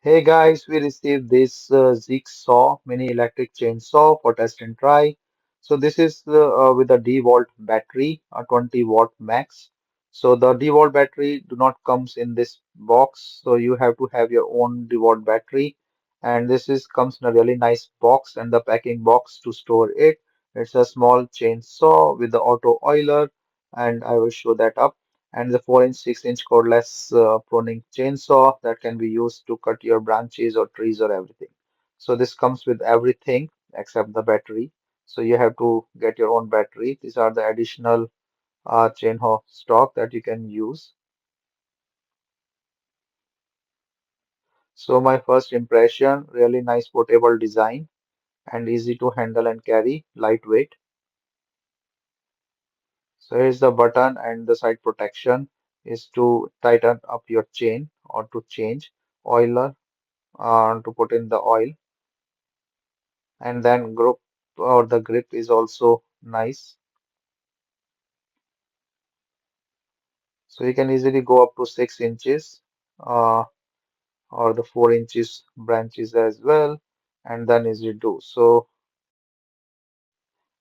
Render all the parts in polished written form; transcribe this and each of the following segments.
Hey guys, we received this Jigsaw mini electric chainsaw for test and try. So this is with a De-walt battery, a 20-watt max. So the De-walt battery do not comes in this box, so you have to have your own De-walt battery. And this is comes in a really nice box and the packing box to store it. It's a small chainsaw with the auto oiler, and I will show that up and the 4-inch, 6-inch cordless pruning chainsaw that can be used to cut your branches or trees or everything. So this comes with everything except the battery. So you have to get your own battery. These are the additional chainsaw stock that you can use. So my first impression, really nice portable design and easy to handle and carry, lightweight. So here's the button and the side protection is to tighten up your chain or to change oiler to put in the oil, and then grip or the grip is also nice, so you can easily go up to 6 inches uh, or the 4 inches branches as well, and then easy do so.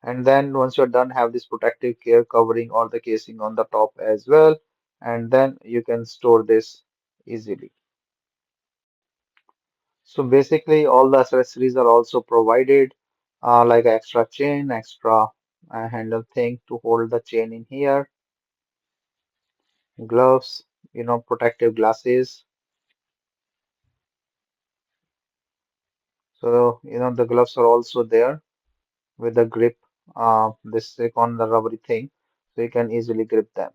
And then once you're done, have this protective care covering or the casing on the top as well, and then you can store this easily. So basically all the accessories are also provided, like extra chain, extra handle thing to hold the chain in here, gloves, protective glasses. So, the gloves are also there with the grip, this stick on the rubbery thing, so you can easily grip them.